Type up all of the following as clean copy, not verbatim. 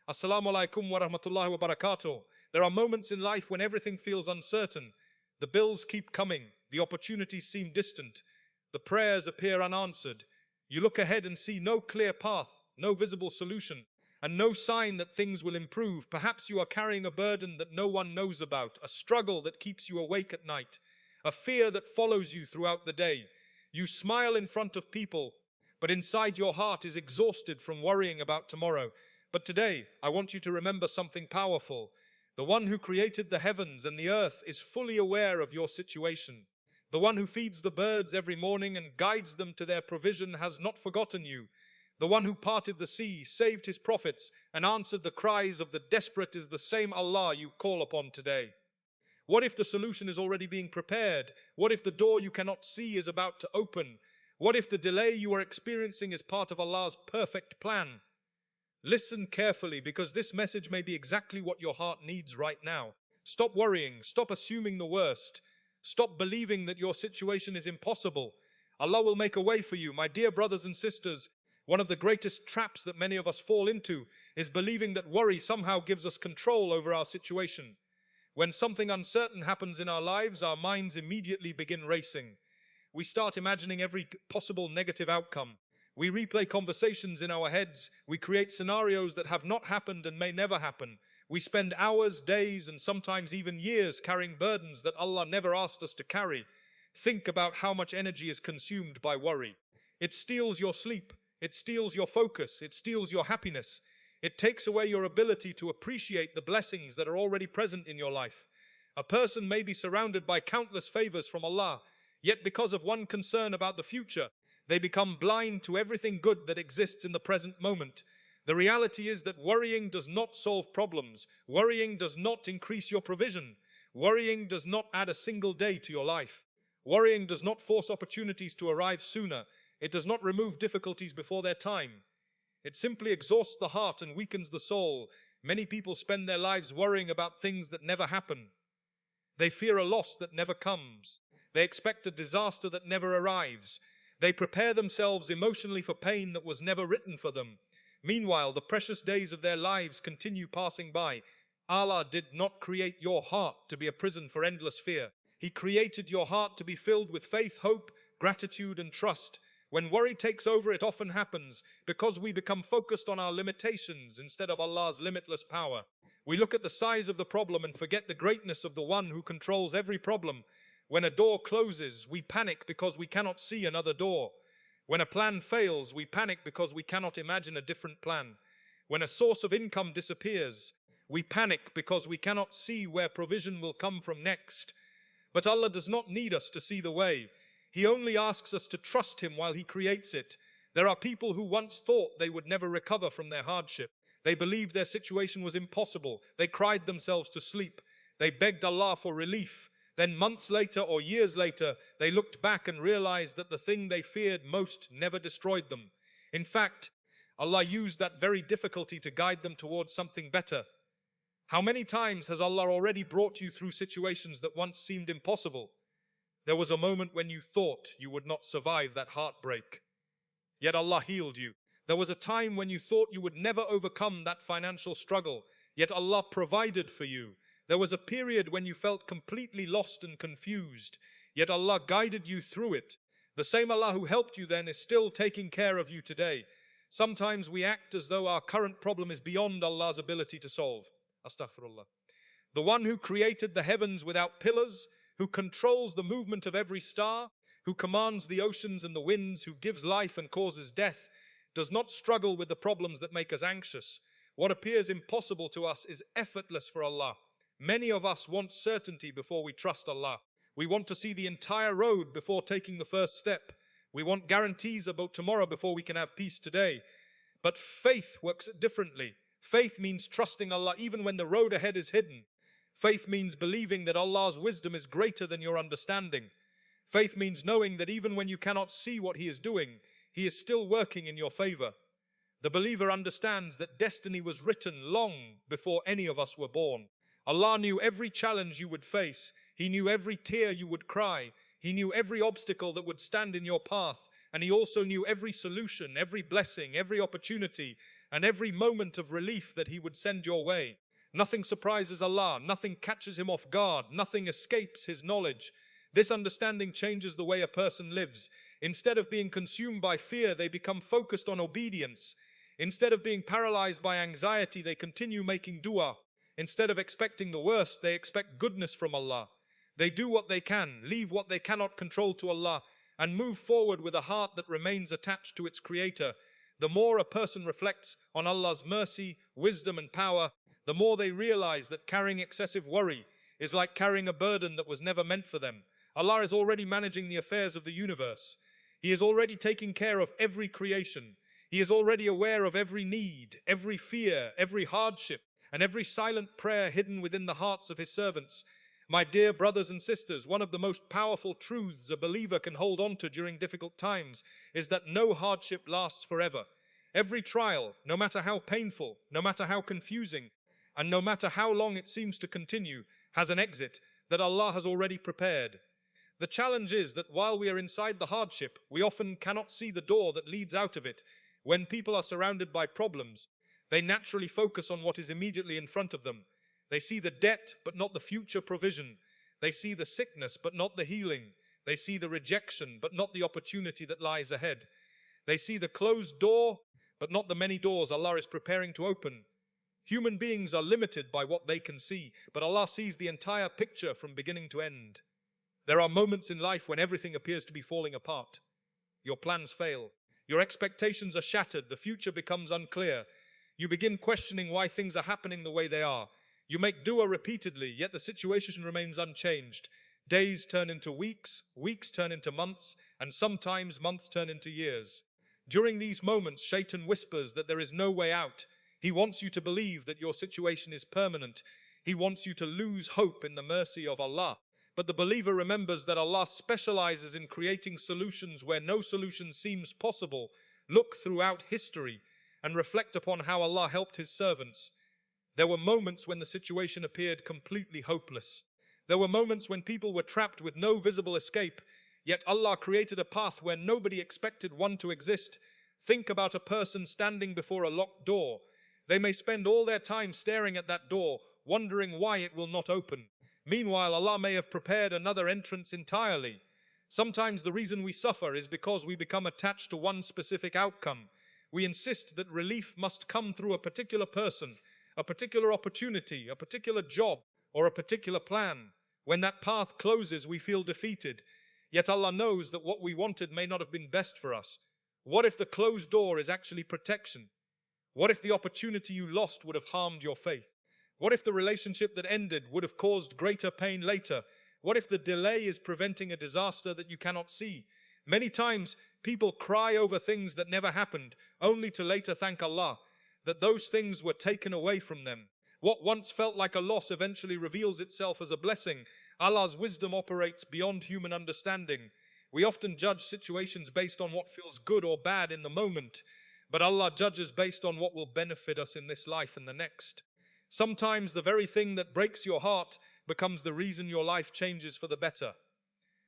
Assalamu alaikum wa rahmatullahi wa barakatuh. There are moments in life when everything feels uncertain. The bills keep coming, the opportunities seem distant, the prayers appear unanswered. You look ahead and see no clear path, no visible solution, and no sign that things will improve. Perhaps you are carrying a burden that no one knows about, a struggle that keeps you awake at night, a fear that follows you throughout the day. You smile in front of people, but inside your heart is exhausted from worrying about tomorrow. But today, I want you to remember something powerful. The one who created the heavens and the earth is fully aware of your situation. The one who feeds the birds every morning and guides them to their provision has not forgotten you. The one who parted the sea, saved his prophets, and answered the cries of the desperate is the same Allah you call upon today. What if the solution is already being prepared? What if the door you cannot see is about to open? What if the delay you are experiencing is part of Allah's perfect plan? Listen carefully, because this message may be exactly what your heart needs right now. Stop worrying, stop assuming the worst, stop believing that your situation is impossible. Allah will make a way for you. My dear brothers and sisters, one of the greatest traps that many of us fall into is believing that worry somehow gives us control over our situation. When something uncertain happens in our lives, our minds immediately begin racing. We start imagining every possible negative outcome. We replay conversations in our heads. We create scenarios that have not happened and may never happen. We spend hours, days, and sometimes even years carrying burdens that Allah never asked us to carry. Think about how much energy is consumed by worry. It steals your sleep. It steals your focus. It steals your happiness. It takes away your ability to appreciate the blessings that are already present in your life. A person may be surrounded by countless favors from Allah, yet because of one concern about the future, they become blind to everything good that exists in the present moment. The reality is that worrying does not solve problems. Worrying does not increase your provision. Worrying does not add a single day to your life. Worrying does not force opportunities to arrive sooner. It does not remove difficulties before their time. It simply exhausts the heart and weakens the soul. Many people spend their lives worrying about things that never happen. They fear a loss that never comes. They expect a disaster that never arrives. They prepare themselves emotionally for pain that was never written for them. Meanwhile, the precious days of their lives continue passing by. Allah did not create your heart to be a prison for endless fear. He created your heart to be filled with faith, hope, gratitude, and trust. When worry takes over, it often happens because we become focused on our limitations instead of Allah's limitless power. We look at the size of the problem and forget the greatness of the one who controls every problem. When a door closes, we panic because we cannot see another door. When a plan fails, we panic because we cannot imagine a different plan. When a source of income disappears, we panic because we cannot see where provision will come from next. But Allah does not need us to see the way. He only asks us to trust Him while He creates it. There are people who once thought they would never recover from their hardship. They believed their situation was impossible. They cried themselves to sleep. They begged Allah for relief. Then months later or years later, they looked back and realized that the thing they feared most never destroyed them. In fact, Allah used that very difficulty to guide them towards something better. How many times has Allah already brought you through situations that once seemed impossible? There was a moment when you thought you would not survive that heartbreak, yet Allah healed you. There was a time when you thought you would never overcome that financial struggle, yet Allah provided for you. There was a period when you felt completely lost and confused, yet Allah guided you through it. The same Allah who helped you then is still taking care of you today. Sometimes we act as though our current problem is beyond Allah's ability to solve. Astaghfirullah. The one who created the heavens without pillars, who controls the movement of every star, who commands the oceans and the winds, who gives life and causes death, does not struggle with the problems that make us anxious. What appears impossible to us is effortless for Allah. Many of us want certainty before we trust Allah. We want to see the entire road before taking the first step. We want guarantees about tomorrow before we can have peace today. But faith works differently. Faith means trusting Allah even when the road ahead is hidden. Faith means believing that Allah's wisdom is greater than your understanding. Faith means knowing that even when you cannot see what He is doing, He is still working in your favor. The believer understands that destiny was written long before any of us were born. Allah knew every challenge you would face. He knew every tear you would cry. He knew every obstacle that would stand in your path. and He also knew every solution, every blessing, every opportunity, and every moment of relief that He would send your way. Nothing surprises Allah, nothing catches Him off guard, nothing escapes His knowledge. This understanding changes the way a person lives. Instead of being consumed by fear, they become focused on obedience. Instead of being paralyzed by anxiety, they continue making dua. Instead of expecting the worst, they expect goodness from Allah. They do what they can, leave what they cannot control to Allah, and move forward with a heart that remains attached to its Creator. The more a person reflects on Allah's mercy, wisdom and power, the more they realize that carrying excessive worry is like carrying a burden that was never meant for them. Allah is already managing the affairs of the universe. He is already taking care of every creation. He is already aware of every need, every fear, every hardship, and every silent prayer hidden within the hearts of His servants. My dear brothers and sisters, one of the most powerful truths a believer can hold on to during difficult times is that no hardship lasts forever. Every trial, no matter how painful, no matter how confusing, and no matter how long it seems to continue, has an exit that Allah has already prepared. The challenge is that while we are inside the hardship, we often cannot see the door that leads out of it. When people are surrounded by problems, they naturally focus on what is immediately in front of them. They see the debt, but not the future provision. They see the sickness, but not the healing. They see the rejection, but not the opportunity that lies ahead. They see the closed door, but not the many doors Allah is preparing to open. Human beings are limited by what they can see, but Allah sees the entire picture from beginning to end. There are moments in life when everything appears to be falling apart. Your plans fail. Your expectations are shattered. The future becomes unclear. You begin questioning why things are happening the way they are. You make dua repeatedly, yet the situation remains unchanged. Days turn into weeks, weeks turn into months, and sometimes months turn into years. During these moments, Shaitan whispers that there is no way out. He wants you to believe that your situation is permanent. He wants you to lose hope in the mercy of Allah. But the believer remembers that Allah specializes in creating solutions where no solution seems possible. Look throughout history and reflect upon how Allah helped His servants. There were moments when the situation appeared completely hopeless. There were moments when people were trapped with no visible escape, yet Allah created a path where nobody expected one to exist. Think about a person standing before a locked door. They may spend all their time staring at that door, wondering why it will not open. Meanwhile, Allah may have prepared another entrance entirely. Sometimes the reason we suffer is because we become attached to one specific outcome. We insist that relief must come through a particular person, a particular opportunity, a particular job, or a particular plan. When that path closes, we feel defeated. Yet Allah knows that what we wanted may not have been best for us. What if the closed door is actually protection? What if the opportunity you lost would have harmed your faith? What if the relationship that ended would have caused greater pain later? What if the delay is preventing a disaster that you cannot see? Many times, people cry over things that never happened, only to later thank Allah that those things were taken away from them. What once felt like a loss eventually reveals itself as a blessing. Allah's wisdom operates beyond human understanding. We often judge situations based on what feels good or bad in the moment, but Allah judges based on what will benefit us in this life and the next. Sometimes the very thing that breaks your heart becomes the reason your life changes for the better.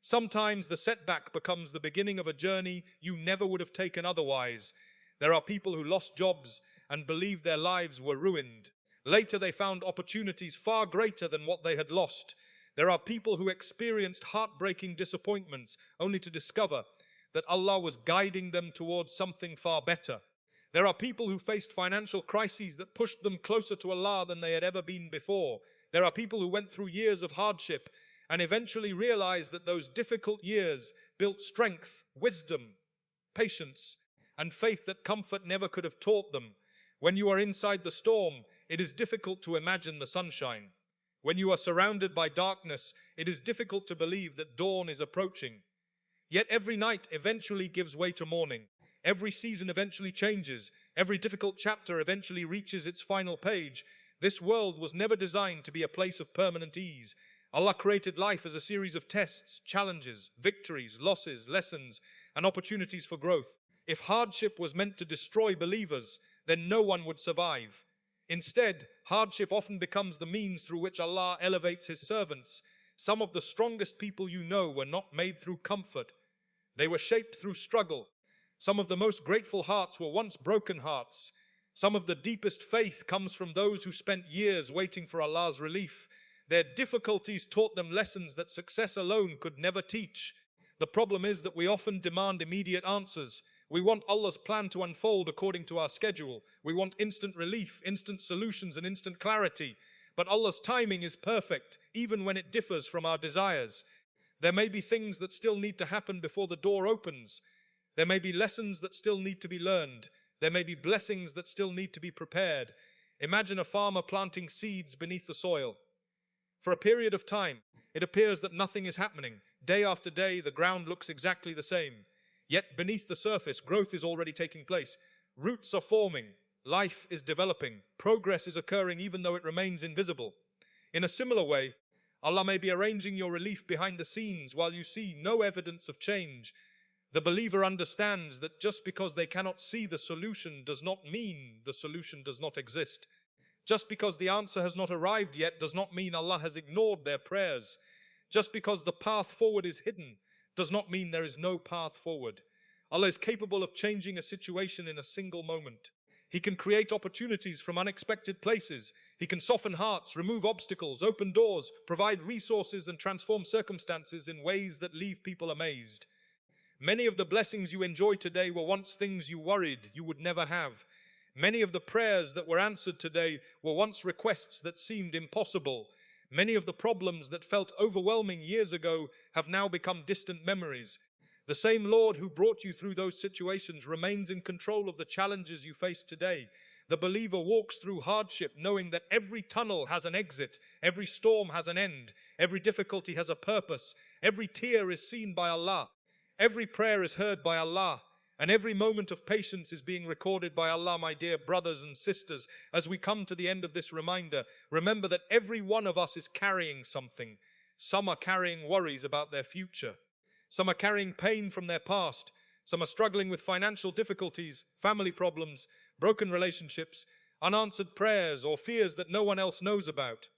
Sometimes the setback becomes the beginning of a journey you never would have taken otherwise. There are people who lost jobs and believed their lives were ruined. Later they found opportunities far greater than what they had lost. There are people who experienced heartbreaking disappointments only to discover that Allah was guiding them towards something far better. There are people who faced financial crises that pushed them closer to Allah than they had ever been before. There are people who went through years of hardship and eventually realized that those difficult years built strength, wisdom, patience, and faith that comfort never could have taught them. When you are inside the storm, it is difficult to imagine the sunshine. When you are surrounded by darkness, it is difficult to believe that dawn is approaching. Yet every night eventually gives way to morning. Every season eventually changes. Every difficult chapter eventually reaches its final page. This world was never designed to be a place of permanent ease. Allah created life as a series of tests, challenges, victories, losses, lessons, and opportunities for growth. If hardship was meant to destroy believers, then no one would survive. Instead, hardship often becomes the means through which Allah elevates His servants. Some of the strongest people you know were not made through comfort. They were shaped through struggle. Some of the most grateful hearts were once broken hearts. Some of the deepest faith comes from those who spent years waiting for Allah's relief. Their difficulties taught them lessons that success alone could never teach. The problem is that we often demand immediate answers. We want Allah's plan to unfold according to our schedule. We want instant relief, instant solutions, and instant clarity. But Allah's timing is perfect, even when it differs from our desires. There may be things that still need to happen before the door opens. There may be lessons that still need to be learned. There may be blessings that still need to be prepared. Imagine a farmer planting seeds beneath the soil. For a period of time, it appears that nothing is happening. Day after day, the ground looks exactly the same. Yet beneath the surface, growth is already taking place. Roots are forming. Life is developing. Progress is occurring even though it remains invisible. In a similar way, Allah may be arranging your relief behind the scenes while you see no evidence of change. The believer understands that just because they cannot see the solution does not mean the solution does not exist. Just because the answer has not arrived yet does not mean Allah has ignored their prayers. Just because the path forward is hidden does not mean there is no path forward. Allah is capable of changing a situation in a single moment. He can create opportunities from unexpected places. He can soften hearts, remove obstacles, open doors, provide resources, and transform circumstances in ways that leave people amazed. Many of the blessings you enjoy today were once things you worried you would never have. Many of the prayers that were answered today were once requests that seemed impossible. Many of the problems that felt overwhelming years ago have now become distant memories. The same Lord who brought you through those situations remains in control of the challenges you face today. The believer walks through hardship knowing that every tunnel has an exit, every storm has an end, every difficulty has a purpose, every tear is seen by Allah, every prayer is heard by Allah, and every moment of patience is being recorded by Allah. My dear brothers and sisters, as we come to the end of this reminder, remember that every one of us is carrying something. Some are carrying worries about their future. Some are carrying pain from their past. Some are struggling with financial difficulties, family problems, broken relationships, unanswered prayers, or fears that no one else knows about.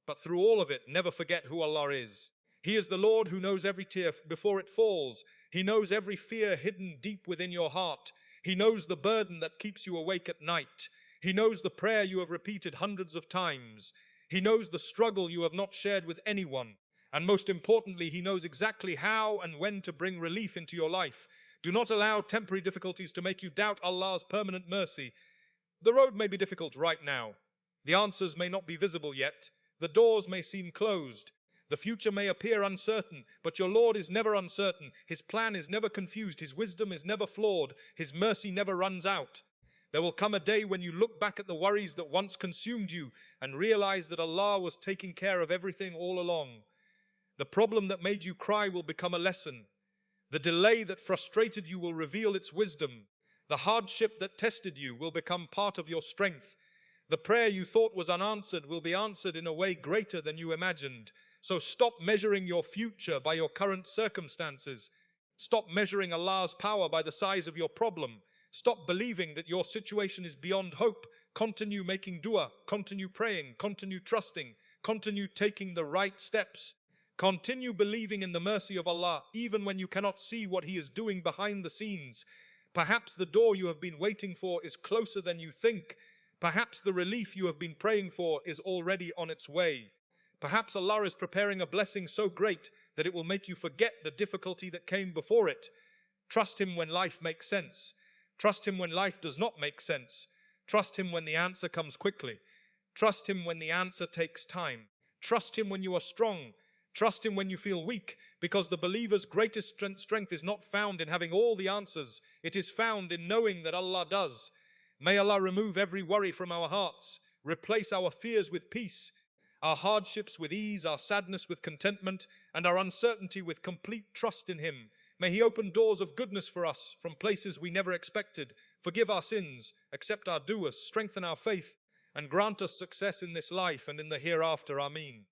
But through all of it, never forget who Allah is. He is the Lord who knows every tear before it falls. He knows every fear hidden deep within your heart. He knows the burden that keeps you awake at night. He knows the prayer you have repeated hundreds of times. He knows the struggle you have not shared with anyone. And most importantly, He knows exactly how and when to bring relief into your life. Do not allow temporary difficulties to make you doubt Allah's permanent mercy. The road may be difficult right now. The answers may not be visible yet. The doors may seem closed. The future may appear uncertain, but your Lord is never uncertain. His plan is never confused. His wisdom is never flawed. His mercy never runs out. There will come a day when you look back at the worries that once consumed you and realize that Allah was taking care of everything all along. The problem that made you cry will become a lesson. The delay that frustrated you will reveal its wisdom. The hardship that tested you will become part of your strength. The prayer you thought was unanswered will be answered in a way greater than you imagined. So stop measuring your future by your current circumstances. Stop measuring Allah's power by the size of your problem. Stop believing that your situation is beyond hope. Continue making dua, continue praying, continue trusting, continue taking the right steps. Continue believing in the mercy of Allah, even when you cannot see what He is doing behind the scenes. Perhaps the door you have been waiting for is closer than you think. Perhaps the relief you have been praying for is already on its way. Perhaps Allah is preparing a blessing so great that it will make you forget the difficulty that came before it. Trust Him when life makes sense. Trust Him when life does not make sense. Trust Him when the answer comes quickly. Trust Him when the answer takes time. Trust Him when you are strong. Trust Him when you feel weak, because the believer's greatest strength is not found in having all the answers. It is found in knowing that Allah does. May Allah remove every worry from our hearts, replace our fears with peace, our hardships with ease, our sadness with contentment, and our uncertainty with complete trust in Him. May He open doors of goodness for us from places we never expected, forgive our sins, accept our du'as, strengthen our faith, and grant us success in this life and in the hereafter. Ameen.